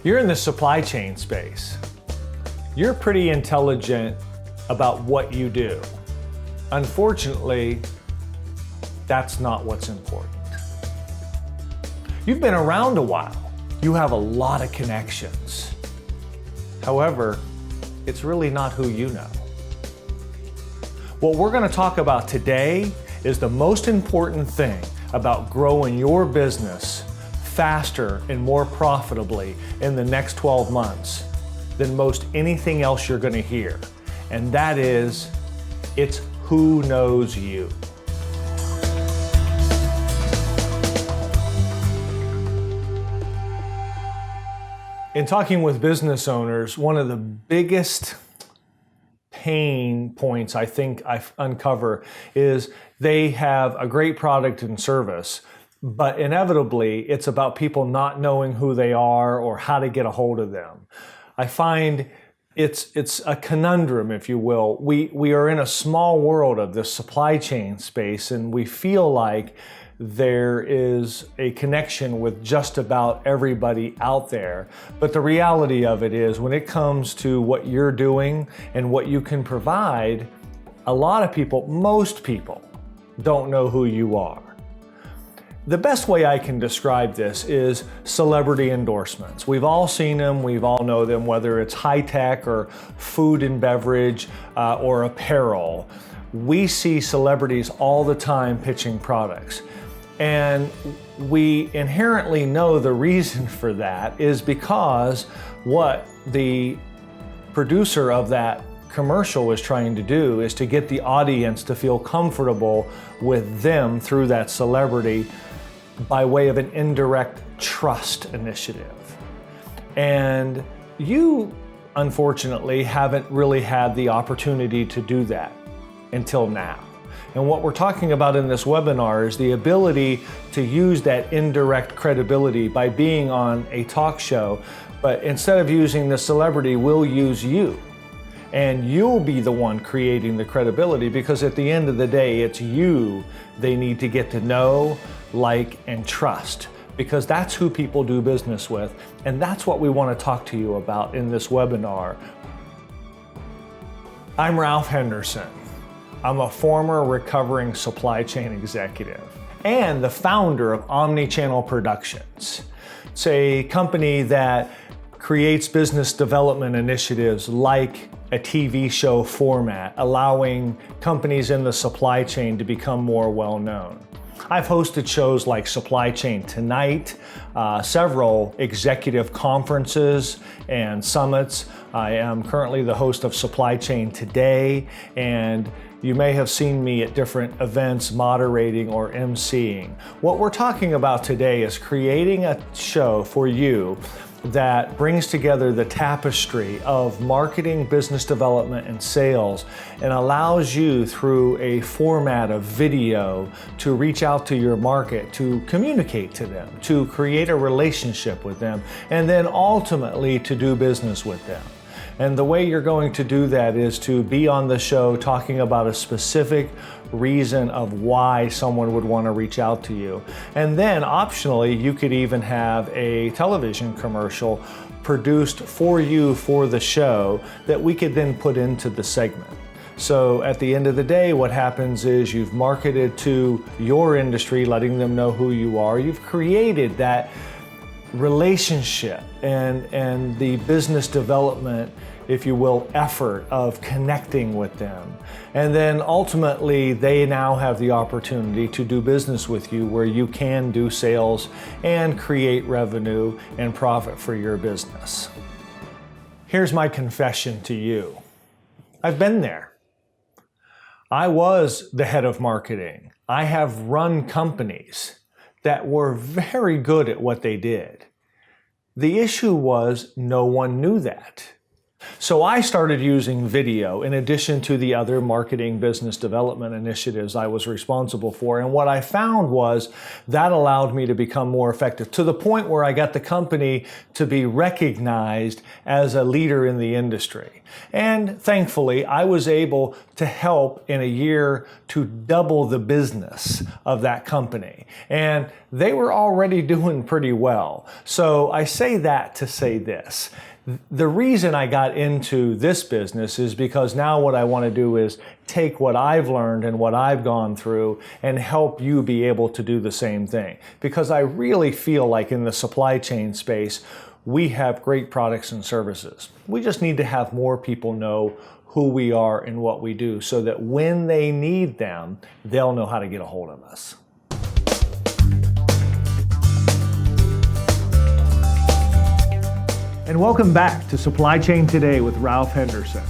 You're in the supply chain space. You're pretty intelligent about what you do. Unfortunately, that's not what's important. You've been around a while. You have a lot of connections. However, it's really not who you know. What we're going to talk about today is the most important thing about growing your business faster and more profitably in the next 12 months than most anything else you're going to hear. And that is, it's who knows you. In talking with business owners, one of the biggest pain points I think I uncover is they have a great product and service, but inevitably it's about people not knowing who they are or how to get a hold of them. I find it's a conundrum, if you will. We are in a small world of the supply chain space, and we feel like there is a connection with just about everybody out there. But the reality of it is, when it comes to what you're doing and what you can provide, a lot of people, most people, don't know who you are. The best way I can describe this is celebrity endorsements. We've all seen them, we've all know them, whether it's high tech or food and beverage or apparel. We see celebrities all the time pitching products. And we inherently know the reason for that is because what the producer of that commercial is trying to do is to get the audience to feel comfortable with them through that celebrity by way of an indirect trust initiative. And you, unfortunately, haven't really had the opportunity to do that until now. And what we're talking about in this webinar is the ability to use that indirect credibility by being on a talk show, but instead of using the celebrity, we'll use you. And you'll be the one creating the credibility, because at the end of the day, it's you they need to get to know, like, and trust, because that's who people do business with. And that's what we want to talk to you about in this webinar. I'm Ralph Henderson. I'm a former recovering supply chain executive and the founder of Omnichannel Productions. It's a company that creates business development initiatives like a TV show format, allowing companies in the supply chain to become more well-known. I've hosted shows like Supply Chain Tonight, several executive conferences and summits. I am currently the host of Supply Chain Today, and you may have seen me at different events moderating or emceeing. What we're talking about today is creating a show for you that brings together the tapestry of marketing, business development, and sales, and allows you through a format of video to reach out to your market, to communicate to them, to create a relationship with them, and then ultimately to do business with them. And the way you're going to do that is to be on the show talking about a specific reason of why someone would want to reach out to you. And then optionally, you could even have a television commercial produced for you for the show that we could then put into the segment. So at the end of the day, what happens is you've marketed to your industry, letting them know who you are. You've created that relationship and the business development, if you will, effort of connecting with them. And then ultimately, they now have the opportunity to do business with you, where you can do sales and create revenue and profit for your business. Here's my confession to you. I've been there. I was the head of marketing. I have run companies that were very good at what they did. The issue was no one knew that. So I started using video in addition to the other marketing business development initiatives I was responsible for. And what I found was that allowed me to become more effective to the point where I got the company to be recognized as a leader in the industry. And thankfully, I was able to help in a year to double the business of that company. And they were already doing pretty well. So I say that to say this. The reason I got into this business is because now what I want to do is take what I've learned and what I've gone through and help you be able to do the same thing. Because I really feel like in the supply chain space, we have great products and services. We just need to have more people know who we are and what we do so that when they need them, they'll know how to get a hold of us. And welcome back to Supply Chain Today with Ralph Henderson.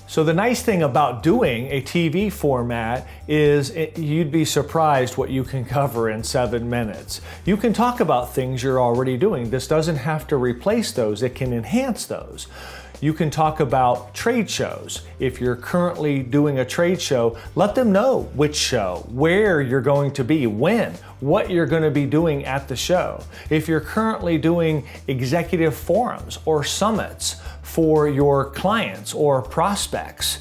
So the nice thing about doing a TV format is you'd be surprised what you can cover in 7 minutes. You can talk about things you're already doing. This doesn't have to replace those, it can enhance those. You can talk about trade shows. If you're currently doing a trade show, let them know which show, where you're going to be, when, what you're going to be doing at the show. If you're currently doing executive forums or summits for your clients or prospects,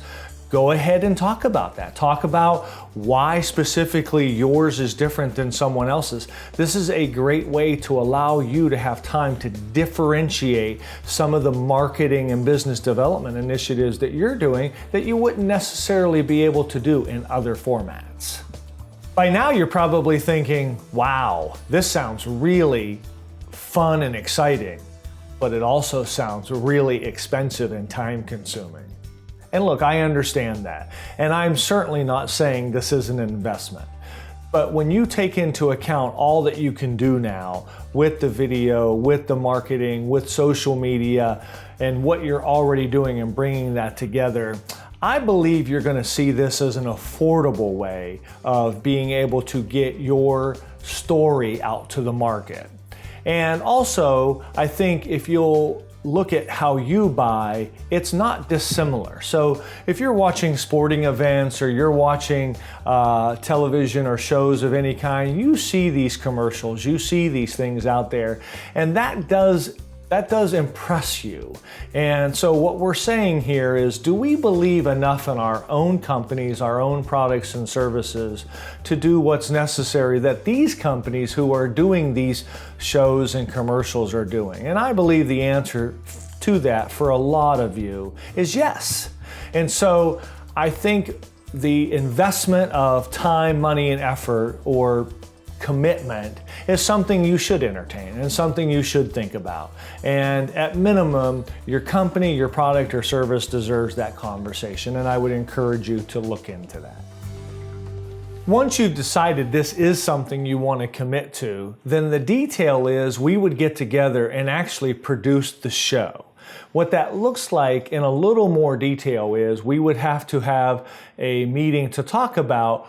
go ahead and talk about that. Talk about why specifically yours is different than someone else's. This is a great way to allow you to have time to differentiate some of the marketing and business development initiatives that you're doing that you wouldn't necessarily be able to do in other formats. By now you're probably thinking, wow, this sounds really fun and exciting, but it also sounds really expensive and time consuming. And look, I understand that. And I'm certainly not saying this is an investment. But when you take into account all that you can do now with the video, with the marketing, with social media, and what you're already doing and bringing that together, I believe you're going to see this as an affordable way of being able to get your story out to the market. And also, I think if you'll look at how you buy, it's not dissimilar. So if you're watching sporting events or you're watching television or shows of any kind, you see these commercials, you see these things out there, and that does impress you. And so what we're saying here is, do we believe enough in our own companies, our own products and services to do what's necessary that these companies who are doing these shows and commercials are doing? And I believe the answer to that for a lot of you is yes. And so I think the investment of time, money, and effort, or commitment, is something you should entertain and something you should think about. And at minimum, your company, your product or service deserves that conversation, and I would encourage you to look into that. Once you've decided this is something you want to commit to, then the detail is we would get together and actually produce the show. What that looks like in a little more detail is we would have to have a meeting to talk about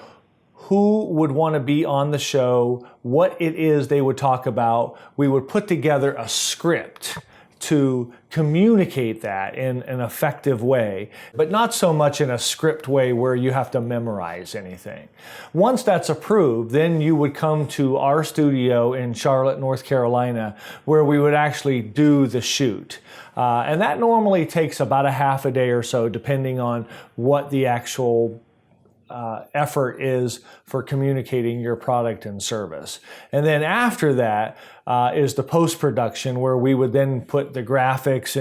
who would want to be on the show, what it is they would talk about. We would put together a script to communicate that in an effective way, but not so much in a script way where you have to memorize anything. Once that's approved, then you would come to our studio in Charlotte, North Carolina, where we would actually do the shoot. And that normally takes about a half a day or so, depending on what the actual effort is for communicating your product and service. And then after that is the post-production, where we would then put the graphics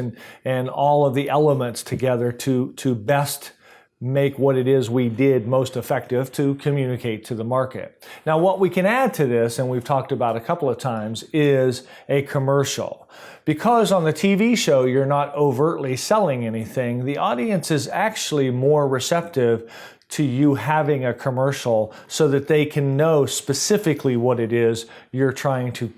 and all of the elements together to best make what it is we did most effective to communicate to the market. Now, what we can add to this, and we've talked about a couple of times, is a commercial. Because on the TV show, you're not overtly selling anything, the audience is actually more receptive to you having a commercial so that they can know specifically what it is you're trying to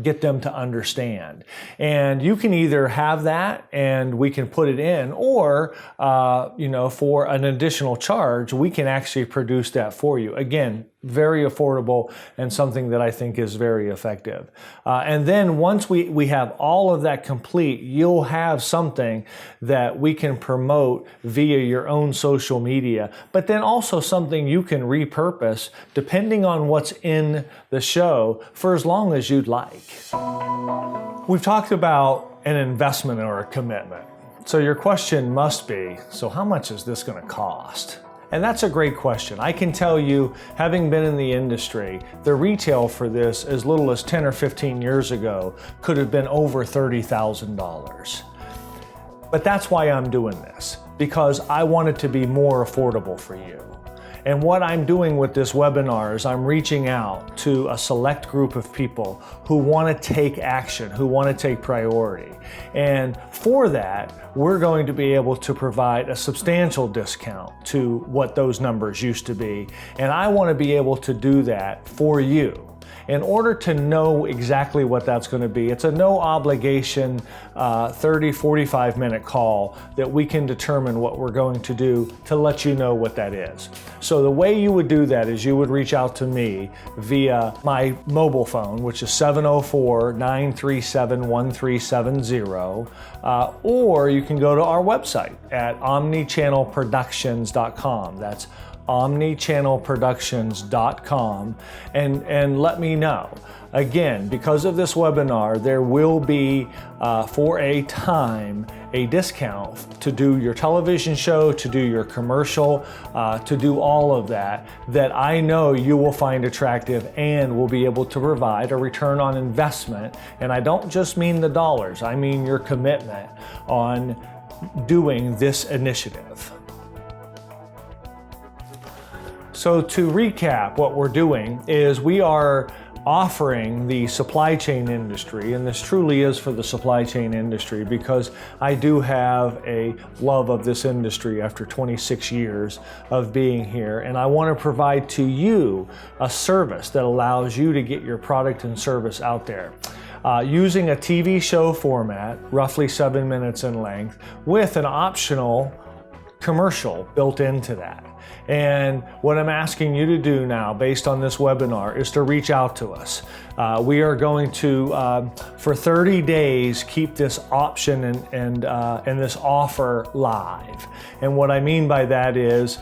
get them to understand. And you can either have that and we can put it in, or for an additional charge, we can actually produce that for you. Again, very affordable and something that I think is very effective. And then once we have all of that complete, you'll have something that we can promote via your own social media, but then also something you can repurpose depending on what's in the show for as long as you'd like. We've talked about an investment or a commitment. So your question must be, so how much is this going to cost? And that's a great question. I can tell you, having been in the industry, the retail for this as little as 10 or 15 years ago could have been over $30,000. But that's why I'm doing this, because I want it to be more affordable for you. And what I'm doing with this webinar is I'm reaching out to a select group of people who want to take action, who want to take priority. And for that, we're going to be able to provide a substantial discount to what those numbers used to be. And I want to be able to do that for you. In order to know exactly what that's going to be, it's a no obligation 30, 45 minute call that we can determine what we're going to do to let you know what that is. So the way you would do that is you would reach out to me via my mobile phone, which is 704-937-1370, or you can go to our website at omnichannelproductions.com. That's omnichannelproductions.com, and let me know. Again, because of this webinar, there will be, for a time, a discount to do your television show, to do your commercial, to do all of that I know you will find attractive and will be able to provide a return on investment. And I don't just mean the dollars, I mean your commitment on doing this initiative. So to recap, what we're doing is we are offering the supply chain industry, and this truly is for the supply chain industry because I do have a love of this industry after 26 years of being here, and I want to provide to you a service that allows you to get your product and service out there. Using a TV show format, roughly 7 minutes in length, with an optional commercial built into that. And what I'm asking you to do now, based on this webinar, is to reach out to us. We are going to, for 30 days, keep this option and this offer live. And what I mean by that is,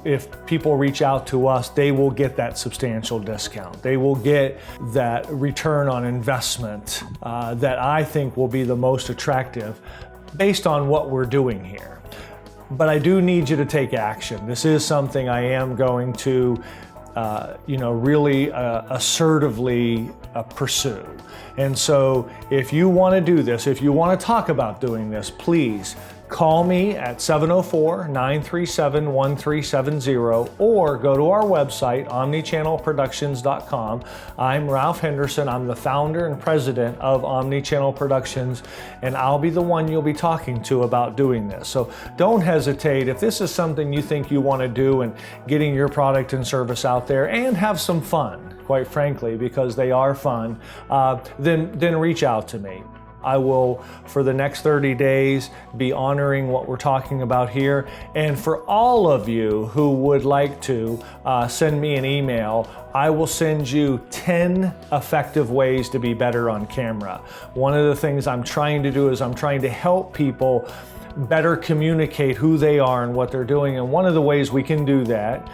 if people reach out to us, they will get that substantial discount. They will get that return on investment that I think will be the most attractive based on what we're doing here. But I do need you to take action. This is something I am going to, really assertively pursue. And so if you want to do this, if you want to talk about doing this, please call me at 704-937-1370 or go to our website, omnichannelproductions.com. I'm Ralph Henderson. I'm the founder and president of Omnichannel Productions, and I'll be the one you'll be talking to about doing this. So don't hesitate. If this is something you think you want to do and getting your product and service out there and have some fun, quite frankly, because they are fun, then reach out to me. I will, for the next 30 days, be honoring what we're talking about here. And for all of you who would like to send me an email, I will send you 10 effective ways to be better on camera. One of the things I'm trying to do is I'm trying to help people better communicate who they are and what they're doing. And one of the ways we can do that,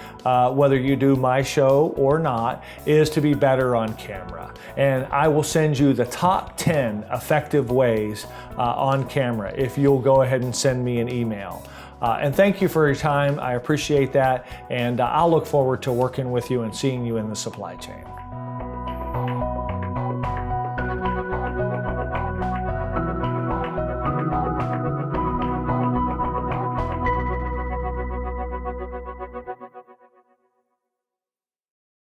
whether you do my show or not, is to be better on camera. And I will send you the top 10 effective ways on camera if you'll go ahead and send me an email. And thank you for your time. I appreciate that. And I'll look forward to working with you and seeing you in the supply chain.